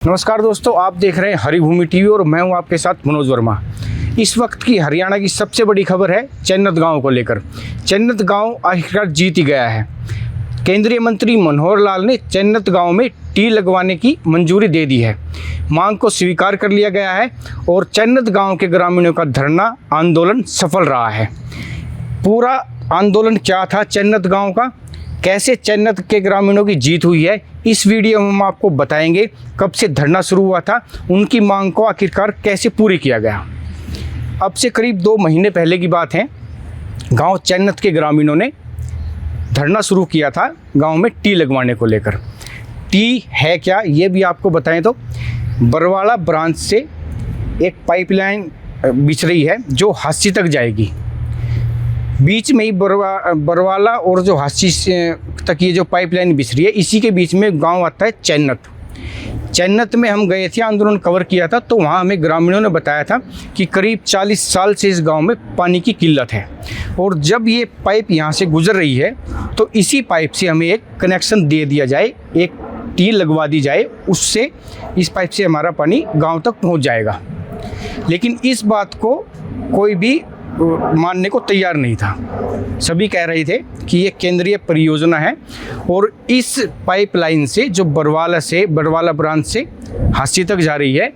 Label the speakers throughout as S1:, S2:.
S1: नमस्कार दोस्तों, आप देख रहे हैं हरिभूमि टीवी और मैं हूं आपके साथ मनोज वर्मा। इस वक्त की हरियाणा की सबसे बड़ी खबर है चन्नत गांव को लेकर। चन्नत गांव आखिरकार जीत ही गया है। केंद्रीय मंत्री मनोहर लाल ने चन्नत गांव में टी लगवाने की मंजूरी दे दी है। मांग को स्वीकार कर लिया गया है और चन्नत गांव के ग्रामीणों का धरना आंदोलन सफल रहा है। पूरा आंदोलन क्या था चन्नत गाँव का, कैसे चन्नत के ग्रामीणों की जीत हुई है, इस वीडियो में हम आपको बताएंगे। कब से धरना शुरू हुआ था, उनकी मांग को आखिरकार कैसे पूरी किया गया। अब से करीब 2 महीने पहले की बात है। गांव चन्नत के ग्रामीणों ने धरना शुरू किया था गांव में टी लगवाने को लेकर। टी है क्या ये भी आपको बताएं तो बरवाला ब्रांच से एक पाइपलाइन बिछ रही है जो हांसी तक जाएगी। बीच में ही बरवाला और जो हांसी तक ये जो पाइपलाइन बिछ रही है, इसी के बीच में गांव आता है चन्नत। चन्नत में हम गए थे, आंदोलन कवर किया था, तो वहाँ हमें ग्रामीणों ने बताया था कि करीब 40 साल से इस गांव में पानी की किल्लत है और जब ये पाइप यहाँ से गुजर रही है तो इसी पाइप से हमें एक कनेक्शन दे दिया जाए, एक टी लगवा दी जाए, उससे इस पाइप से हमारा पानी गाँव तक पहुँच जाएगा। लेकिन इस बात को कोई भी मानने को तैयार नहीं था। सभी कह रहे थे कि ये केंद्रीय परियोजना है और इस पाइपलाइन से जो बरवाला ब्रांच से हांसी तक जा रही है,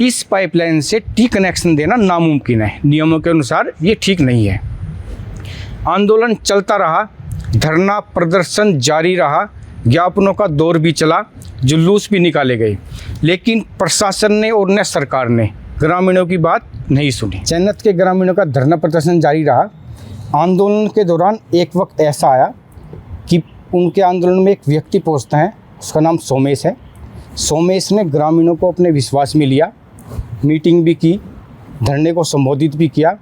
S1: इस पाइपलाइन से टी कनेक्शन देना नामुमकिन है। नियमों के अनुसार ये ठीक नहीं है। आंदोलन चलता रहा, धरना प्रदर्शन जारी रहा, ज्ञापनों का दौर भी चला, जुलूस भी निकाले गए, लेकिन प्रशासन ने और न सरकार ने ग्रामीणों की बात नहीं सुनी। चन्नत के ग्रामीणों का धरना प्रदर्शन जारी रहा। आंदोलन के दौरान एक वक्त ऐसा आया कि उनके आंदोलन में एक व्यक्ति पहुंचता है, उसका नाम सोमेश है। सोमेश ने ग्रामीणों को अपने विश्वास में लिया, मीटिंग भी की, धरने को संबोधित भी किया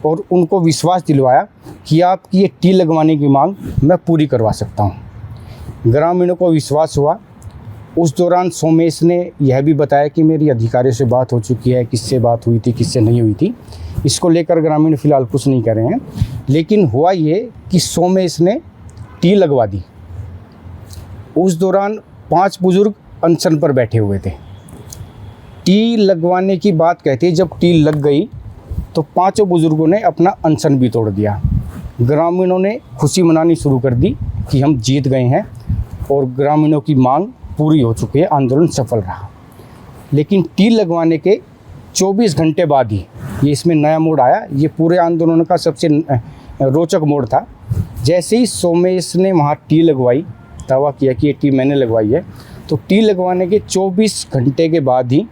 S1: और उनको विश्वास दिलवाया कि आपकी ये टी लगवाने की मांग मैं पूरी करवा सकता हूँ। ग्रामीणों को विश्वास हुआ। उस दौरान सोमेश ने यह भी बताया कि मेरी अधिकारियों से बात हो चुकी है, किससे बात हुई थी, किससे नहीं हुई थी। इसको लेकर ग्रामीण फिलहाल कुछ नहीं कर रहे हैं, लेकिन हुआ ये कि सोमेश ने टी लगवा दी। उस दौरान 5 बुजुर्ग अनशन पर बैठे हुए थे। टी लगवाने की बात कहते, जब टी लग गई तो 5 बुजुर्गों ने अपना अनशन भी तोड़ दिया। ग्रामीणों ने खुशी मनानी शुरू कर दी कि हम जीत गए हैं और ग्रामीणों की मांग पूरी हो चुकी है, आंदोलन सफल रहा। लेकिन टी लगवाने के 24 घंटे बाद ही ये इसमें नया मोड़ आया। ये पूरे आंदोलन का सबसे रोचक मोड़ था। जैसे ही सोमेश ने वहाँ टी लगवाई, दावा किया कि ये टी मैंने लगवाई है, तो टी लगवाने के 24 घंटे के बाद ही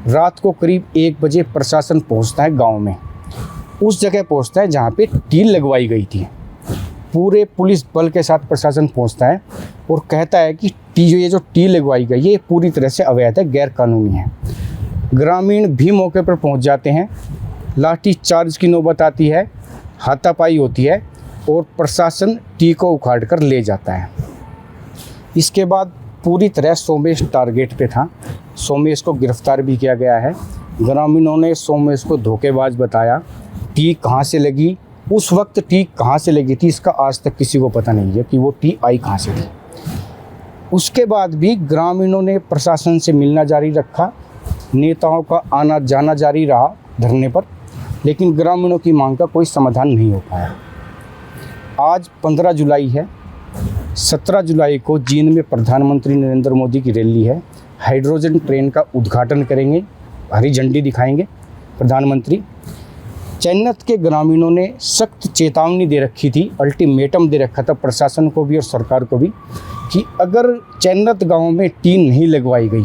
S1: रात को करीब 1 बजे प्रशासन पहुँचता है गाँव में। उस जगह पहुँचता है जहाँ पे टी लगवाई गई थी। पूरे पुलिस बल के साथ प्रशासन पहुँचता है और कहता है कि ये जो टी लगवाई गई ये पूरी तरह से अवैध है, गैर कानूनी है। ग्रामीण भी मौके पर पहुंच जाते हैं। लाठी चार्ज की नौबत आती है, हाथापाई होती है और प्रशासन टी को उखाड़ कर ले जाता है। इसके बाद पूरी तरह सोमेश टारगेट पे था। सोमेश को गिरफ्तार भी किया गया है। ग्रामीणों ने सोमेश को धोखेबाज बताया। टी कहाँ से लगी, उस वक्त टी कहाँ से लगी थी, इसका आज तक किसी को पता नहीं है कि वो टी आई कहाँ से थी। उसके बाद भी ग्रामीणों ने प्रशासन से मिलना जारी रखा, नेताओं का आना जाना जारी रहा धरने पर, लेकिन ग्रामीणों की मांग का कोई समाधान नहीं हो पाया। आज 15 जुलाई है। 17 जुलाई को जींद में प्रधानमंत्री नरेंद्र मोदी की रैली है। हाइड्रोजन ट्रेन का उद्घाटन करेंगे, हरी झंडी दिखाएंगे प्रधानमंत्री। चन्नत के ग्रामीणों ने सख्त चेतावनी दे रखी थी, अल्टीमेटम दे रखा था प्रशासन को भी और सरकार को भी कि अगर चन्नत गांव में टी नहीं लगवाई गई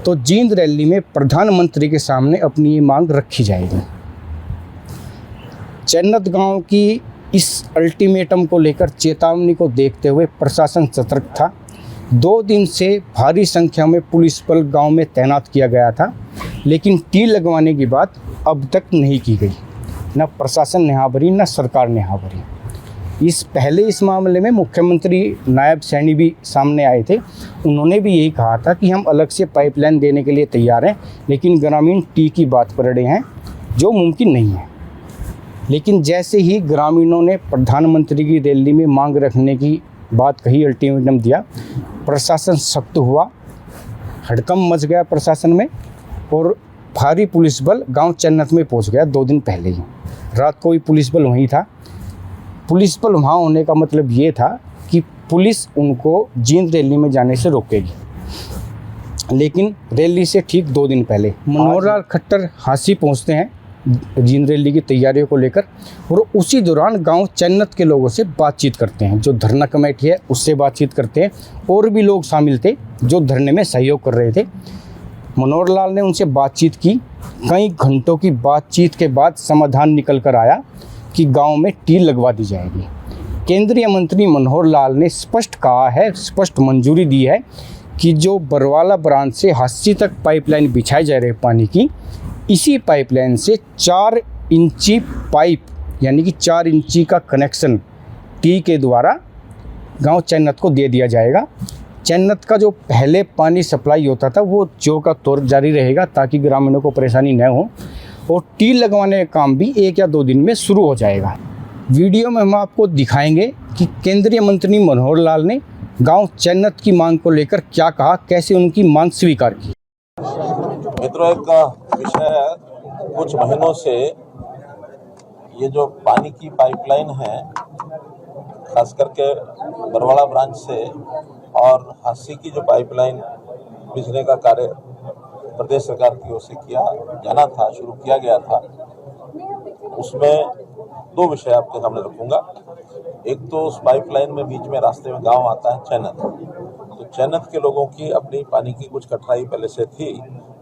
S1: तो जींद रैली में प्रधानमंत्री के सामने अपनी ये मांग रखी जाएगी। चन्नत गांव की इस अल्टीमेटम को लेकर, चेतावनी को देखते हुए प्रशासन सतर्क था। 2 दिन से भारी संख्या में पुलिस बल गांव में तैनात किया गया था, लेकिन टी लगवाने की बात अब तक नहीं की गई। न प्रशासन ने हाँ भरी, न सरकार ने हाँ भरी। इस मामले में मुख्यमंत्री नायब सैनी भी सामने आए थे। उन्होंने भी यही कहा था कि हम अलग से पाइपलाइन देने के लिए तैयार हैं, लेकिन ग्रामीण टी की बात पर अड़े हैं, जो मुमकिन नहीं है। लेकिन जैसे ही ग्रामीणों ने प्रधानमंत्री की रैली में मांग रखने की बात कही, अल्टीमेटम दिया, प्रशासन सख्त हुआ। हड़कंप मच गया प्रशासन में और भारी पुलिस बल गांव चन्नत में पहुंच गया 2 दिन पहले ही। रात को ही पुलिस बल वहीं था। पुलिस बल वहाँ होने का मतलब ये था कि पुलिस उनको जींद रैली में जाने से रोकेगी, लेकिन रैली से ठीक 2 दिन पहले मनोहर लाल खट्टर हांसी पहुँचते हैं जींद रैली की तैयारियों को लेकर, और उसी दौरान गांव चन्नत के लोगों से बातचीत करते हैं। जो धरना कमेटी है उससे बातचीत करते हैं, और भी लोग शामिल थे जो धरने में सहयोग कर रहे थे। मनोहर लाल ने उनसे बातचीत की। कई घंटों की बातचीत के बाद समाधान निकल कर आया कि गांव में टील लगवा दी जाएगी। केंद्रीय मंत्री मनोहर लाल ने स्पष्ट कहा है, स्पष्ट मंजूरी दी है कि जो बरवाला ब्रांच से हांसी तक पाइपलाइन बिछाई जा रही है पानी की, इसी पाइपलाइन से 4 इंची पाइप यानी कि 4 इंची का कनेक्शन टी के द्वारा गांव चन्नत को दे दिया जाएगा। चन्नत का जो पहले पानी सप्लाई होता था वो जो का तौर जारी रहेगा ताकि ग्रामीणों को परेशानी न हो, और टी लगवाने का काम भी 1 या 2 दिन में शुरू हो जाएगा। वीडियो में हम आपको दिखाएंगे कि केंद्रीय मंत्री मनोहर लाल ने गांव चन्नत की मांग को लेकर क्या कहा, कैसे उनकी मांग स्वीकार की।
S2: मित्रों, एक विषय है, कुछ महीनों से ये जो पानी की पाइपलाइन है, खास करके बरवाड़ा ब्रांच से और हांसी की जो पाइपलाइन बिछने का कार्य प्रदेश सरकार की ओर से किया जाना था, शुरू किया गया था, उसमें 2 विषय आपके सामने रखूंगा। एक तो उस पाइपलाइन में बीच में रास्ते में गांव आता है चन्नत, तो चन्नत के लोगों की अपनी पानी की कुछ कठिनाई पहले से थी।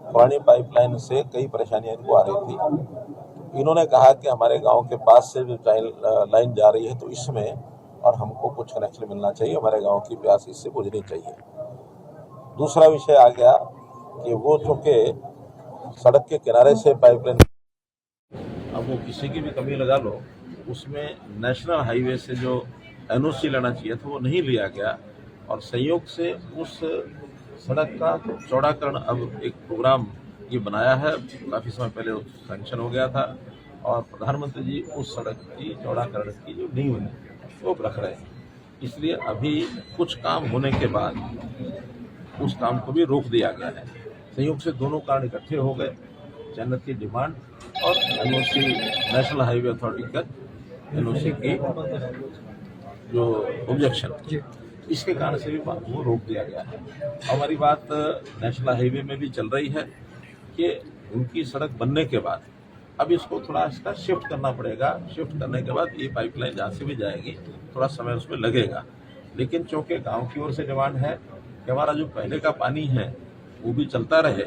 S2: पुरानी पाइपलाइन से कई परेशानियां इनको आ रही थी। इन्होंने कहा कि हमारे गांव के पास से जो लाइन जा रही है तो इसमें और हमको कुछ कनेक्शन मिलना चाहिए, हमारे गांव की प्यास इससे बुझनी चाहिए। दूसरा विषय आ गया कि वो चूँकि सड़क के किनारे से पाइपलाइन, अब वो किसी की भी कमी लगा लो, उसमें नेशनल हाईवे से जो NOC लेना चाहिए था वो नहीं लिया गया, और संयोग से उस सड़क का चौड़ाकरण अब एक प्रोग्राम ये बनाया है। काफ़ी समय पहले सैंक्शन हो गया था और प्रधानमंत्री जी उस सड़क की चौड़ाकरण की जो नींव है वो रख रहे हैं। इसलिए अभी कुछ काम होने के बाद उस काम को भी रोक दिया गया है। संयोग से दोनों कारण इकट्ठे हो गए, चन्नत की डिमांड और NOC, नेशनल हाईवे अथॉरिटी का NOC की जो ऑब्जेक्शन, इसके कारण से भी बात को रोक दिया गया है। हमारी बात नेशनल हाईवे में भी चल रही है कि उनकी सड़क बनने के बाद अब इसको थोड़ा इसका शिफ्ट करना पड़ेगा। शिफ्ट करने के बाद ये पाइपलाइन जहाँ से भी जाएगी थोड़ा समय उसमें लगेगा, लेकिन चूँकि गांव की ओर से डिमांड है कि हमारा जो पहले का पानी है वो भी चलता रहे,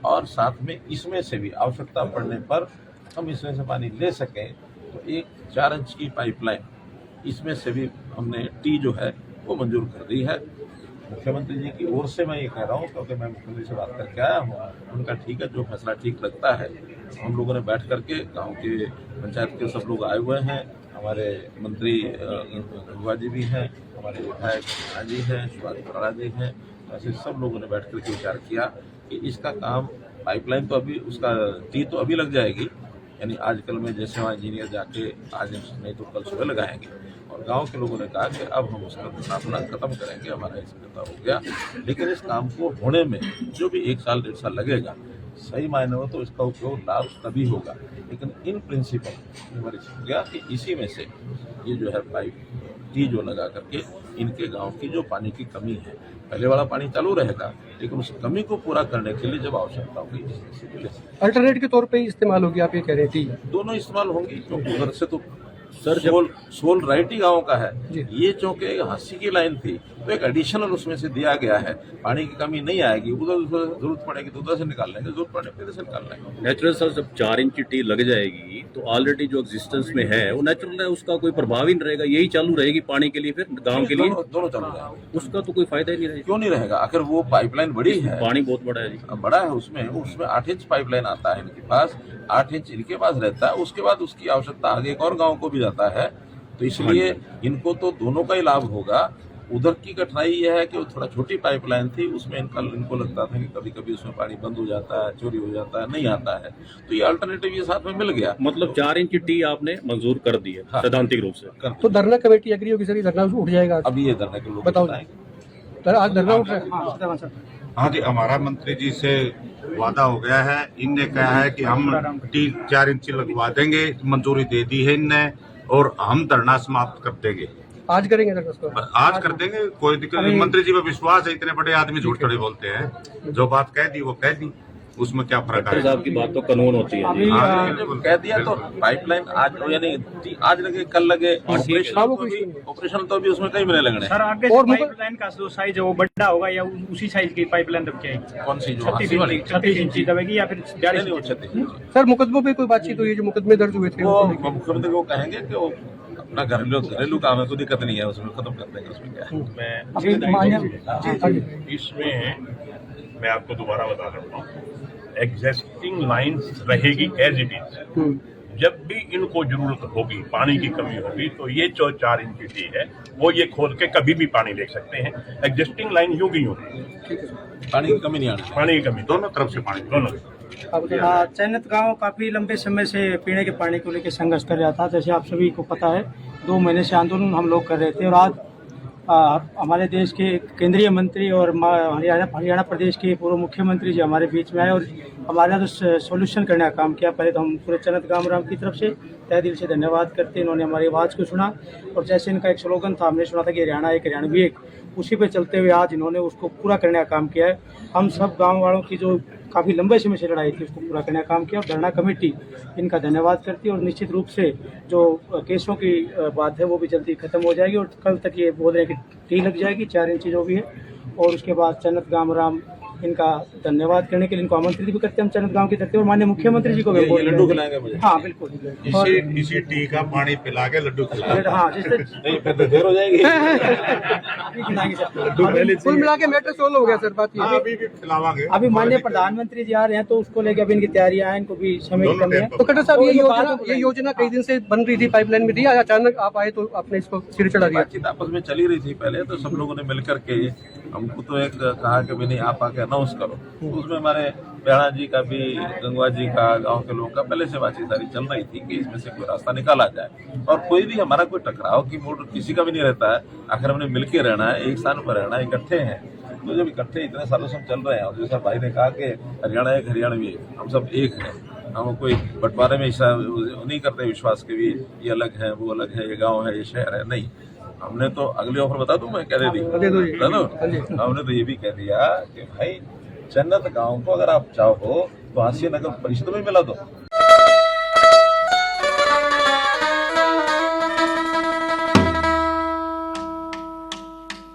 S2: और साथ में इसमें से भी आवश्यकता पड़ने पर हम इसमें से पानी ले सकें, तो एक 4 इंच की पाइपलाइन इसमें से भी हमने टी जो है वो मंजूर कर दी है। मुख्यमंत्री जी की ओर से मैं ये कह रहा हूँ क्योंकि मैं मुख्यमंत्री से बात करके आया हूँ। उनका ठीक है, जो फैसला ठीक लगता है। हम लोगों ने बैठ करके, गांव के पंचायत के सब लोग आए हुए हैं, हमारे मंत्री युवा जी भी हैं, हमारे विधायक जी हैं, शिवाजी बराड़ा जी हैं, ऐसे सब लोगों ने बैठ करके विचार किया कि इसका काम, पाइपलाइन तो अभी, उसका टी तो अभी लग जाएगी, यानी आजकल में जैसे वहाँ इंजीनियर जाके आज नहीं तो कल सुबह लगाएंगे, और गांव के लोगों ने कहा कि अब हम उसका अपना खत्म करेंगे, हमारा इसका हो गया। लेकिन इस काम को होने में जो भी 1 साल 1.5 साल लगेगा, सही मायने हो तो इसका उपयोग लाभ तभी होगा। लेकिन इन प्रिंसिपल हमारी हो गया कि इसी में से ये जो है पाइप टी जो लगा करके इनके गाँव की जो पानी की कमी है, पहले वाला पानी चालू रहेगा, लेकिन उस कमी को पूरा करने के लिए जब आवश्यकता होगी
S3: अल्टरनेट के तौर पे इस्तेमाल होगी, आप ये कह रहे थे। दोनों
S2: इस्तेमाल होंगी, क्योंकि उधर से तो सर सोल राइट ही गाँव का है, ये चूँकि हांसी की लाइन थी तो एक एडिशनल उसमें से दिया गया है। पानी की कमी नहीं आएगी, उधर जरूरत पड़ेगी तो उधर से निकाल लेंगे, जरूरत पड़ने पर इधर से निकाल लेंगे।
S4: नेचुरल सर, जब 4 इंच की टी लग जाएगी तो ऑलरेडी जो एग्जिस्टेंस में है वो नेचुरल है, उसका कोई प्रभाव ही नहीं रहेगा, यही चालू रहेगी पानी के लिए, फिर गांव के लिए
S2: दोनों चालू रहेंगे,
S4: उसका तो कोई फायदा ही नहीं रहेगा।
S2: क्यों नहीं रहेगा? आखिर वो पाइपलाइन बड़ी है,
S4: पानी बहुत बड़ा है जी,
S2: बड़ा है, उसमें 8 इंच पाइपलाइन आता है इनके पास, 8 इंच इनके पास रहता है, उसके बाद उसकी आवश्यकता आगे एक और गाँव को भी जाता है, तो इसलिए इनको तो दोनों का ही लाभ होगा। उधर की कठिनाई यह है कि वो थोड़ा छोटी पाइपलाइन थी, उसमें इनको लगता था कि कभी कभी उसमें पानी बंद हो जाता है, चोरी हो जाता है, नहीं आता है, तो ये अल्टरनेटिव ये साथ में मिल गया।
S4: मतलब 4 इंच की टी आपने मंजूर कर दी है, हाँ, सैद्धांतिक रूप से।
S3: तो धरना कमेटी एग्री होगी सर, ये धरना उठ जाएगा?
S2: अभी ये धरना के लोग
S3: बताओ, आज धरना उठ रहा है।
S5: हाँ जी, हमारा मंत्री जी से वादा हो गया है। इनने कहा है कि हम 3-4 इंच लगवा देंगे, मंजूरी दे दी है इनने, और हम धरना समाप्त कर देंगे।
S3: आज करेंगे ना उसको?
S5: आज कर देंगे, कोई दिक्कत नहीं। मंत्री जी पे विश्वास है, इतने बड़े आदमी झूठ थोड़ी बोलते हैं। जो बात कह दी वो कह दी, उसमें क्या फर्क
S4: डॉक्टर
S5: है।
S4: साहब की बात तो कानून होती है जी।
S5: हाँ,
S2: जब कह दिया तो पाइपलाइन आज यानी आज लगे कल लगे, ऑपरेशन तो अभी उसमें कई महीने लगने।
S6: सर आगे
S3: और
S6: से पाइपलाइन का जो साइज है वो बड़ा होगा या उसी साइज की पाइपलाइन रख के
S2: कौन सी जो
S6: 36 इंची दबेगी या फिर 42 इंची?
S3: सर मुकदमों पे कोई बातचीत हुई है? जो मुकदमे दर्ज हुए थे
S2: वो मुख्यमंत्री को कहेंगे कि वो अपना घरेलू काम है, कोई दिक्कत नहीं है, उसमें खत्म कर देंगे। उसमें क्या है।
S7: इसमें मैं आपको दोबारा बता देता हूँ, एग्जिस्टिंग लाइंस रहेगी एज इट इज। जब भी इनको जरूरत होगी, पानी की कमी होगी, तो ये जो 4 इंच डी है वो ये खोल के कभी भी पानी ले सकते हैं। एग्जिस्टिंग लाइन यूं की यूं,
S2: पानी की कमी नहीं आनी।
S7: पानी की कमी दोनों तरफ से पानी, दोनों।
S6: चैनत गांव काफी लंबे समय से पीने के पानी को लेकर संघर्ष कर रहा था। जैसे आप सभी को पता है, 2 महीने से आंदोलन हम लोग कर रहे थे और आज हमारे देश के केंद्रीय मंत्री और हरियाणा प्रदेश के पूर्व मुख्यमंत्री जी हमारे बीच में आए और हमारा जो सॉल्यूशन करने का काम किया। पहले तो हम पूरे चन्नत गामराम की तरफ से तहे दिल से धन्यवाद करते हैं। इन्होंने हमारी आवाज़ को सुना और जैसे इनका एक स्लोगन था, हमने सुना था कि हरियाणा एक, हरियाणवी एक, उसी पे चलते हुए आज इन्होंने उसको पूरा करने का काम किया है। हम सब गाँव वालों की जो काफ़ी लंबे समय से लड़ाई थी उसको पूरा करने का काम किया और धरना कमेटी इनका धन्यवाद करती है और निश्चित रूप से जो केसों की बात है वो भी जल्दी खत्म हो जाएगी और कल तक ये बोल रहे हैं कि टी लग जाएगी, 4 इंच जो भी है। और उसके बाद चन्नत गामराम इनका धन्यवाद करने के लिए इनको आमंत्रित भी करते हैं हम चन्नत गांव की तरफ से और माननीय मुख्यमंत्री जी को भी बोल
S2: लड्डू खिलाएंगे मुझे।
S6: हाँ बिल्कुल।
S5: इसी टी का पानी पिला के लड्डू खिलाएंगे।
S6: हाँ जिससे
S2: नहीं, फिर तो देर हो जाएगी।
S3: कुल मिला के मैटर सोल्व हो गया सर। बात ये
S5: अभी भी खिलावांगे।
S6: अभी माननीय प्रधानमंत्री जी आ रहे हैं तो उसको लेकर अभी इनकी तैयारियां हैं, इनको भी समय की कमी है।
S3: तो खट्टर साहब ये योजना कई दिन से बन रही थी, पाइपलाइन में थी, अचानक आप आए तो आपने इसको सिर चढ़ा दिया?
S2: बातचीत आपस में चली रही थी पहले, तो सब लोगों ने मिलकर के हमको तो एक कहा कि भाई नहीं, आप आके अनाउंस करो। उसमें हमारे प्याणा जी का भी, गंगवा जी का, गांव के लोगों का पहले से बातचीत सारी चल रही थी कि इसमें से कोई रास्ता निकाला जाए। और कोई भी हमारा कोई टकराव की मूड किसी का भी नहीं रहता है। आखिर हमने मिलके रहना है, एक स्थान पर रहना है, इकट्ठे हैं। तो जब इकट्ठे इतने सालों से हम चल रहे हैं और जैसा भाई ने कहा कि हरियाणा एक, हरियाणवी एक, हम सब एक हैं। हम कोई बंटवारे में ऐसा नहीं करते विश्वास के भी ये अलग है, वो अलग है, ये गाँव है, ये शहर है। नहीं, हमने तो अगले ऑफर बता दूं मैं, क्या दे दी? हमने तो ये भी कह दिया कि भाई चन्नत गांव को अगर आप चाहो तो हास्य नगर परिषद में मिला दो।